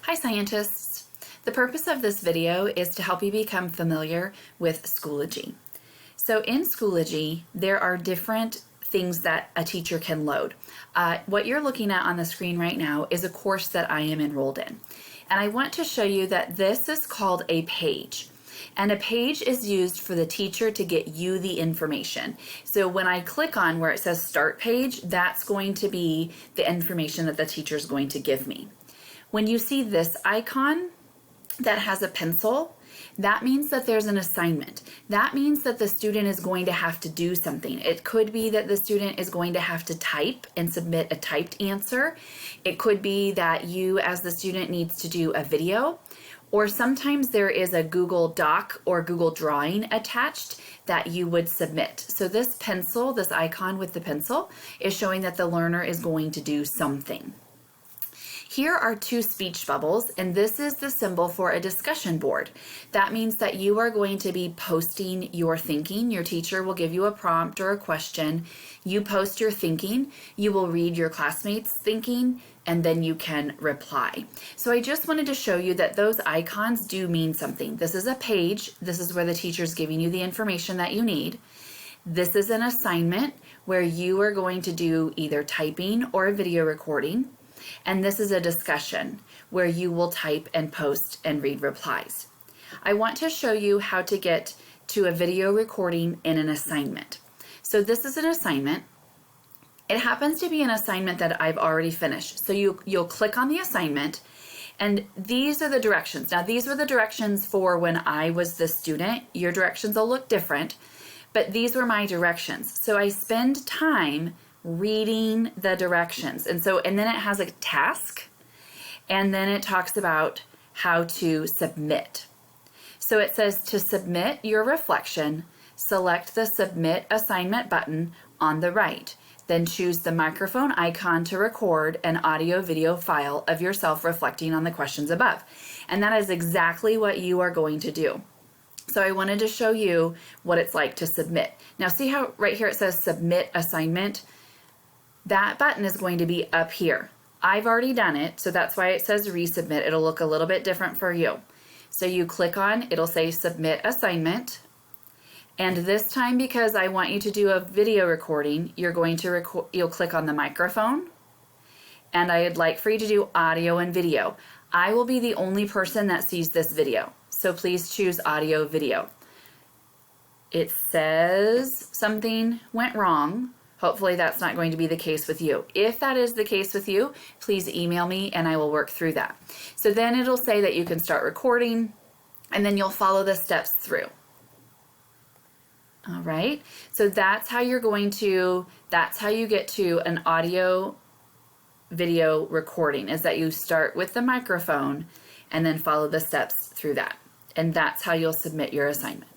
Hi scientists! The purpose of this video is to help you become familiar with Schoology. So in Schoology, there are different things that a teacher can load. What you're looking at on the screen right now is a course that I am enrolled in. And I want to show you that this is called a page. And a page is used for the teacher to get you the information. So when I click on where it says Start Page, that's going to be the information that the teacher is going to give me. When you see this icon that has a pencil, that means that there's an assignment. That means that the student is going to have to do something. It could be that the student is going to have to type and submit a typed answer. It could be that you as the student needs to do a video, or sometimes there is a Google Doc or Google Drawing attached that you would submit. So this pencil, this icon with the pencil, is showing that the learner is going to do something. Here are two speech bubbles, and this is the symbol for a discussion board. That means that you are going to be posting your thinking. Your teacher will give you a prompt or a question. You post your thinking. You will read your classmates' thinking, and then you can reply. So I just wanted to show you that those icons do mean something. This is a page. This is where the teacher's giving you the information that you need. This is an assignment where you are going to do either typing or a video recording. And this is a discussion where you will type and post and read replies. I want to show you how to get to a video recording in an assignment. So this is an assignment. It happens to be an assignment that I've already finished. So you'll click on the assignment, and these are the directions. Now these were the directions for when I was the student. Your directions will look different, but these were my directions. So I spend time reading the directions. And then it has a task, and then it talks about how to submit. So it says to submit your reflection, select the Submit Assignment button on the right. Then choose the microphone icon to record an audio-video file of yourself reflecting on the questions above. And that is exactly what you are going to do. So I wanted to show you what it's like to submit. Now see how right here it says Submit Assignment? That button is going to be up here. I've already done it, so that's why it says resubmit. It'll look a little bit different for you. So you click on, it'll say Submit Assignment. And this time, because I want you to do a video recording, you'll click on the microphone. And I'd like for you to do audio and video. I will be the only person that sees this video, so please choose audio video. It says something went wrong. Hopefully that's not going to be the case with you. If that is the case with you, please email me and I will work through that. So then it'll say that you can start recording, and then you'll follow the steps through. All right, so that's how you get to an audio video recording, is that you start with the microphone and then follow the steps through that. And that's how you'll submit your assignment.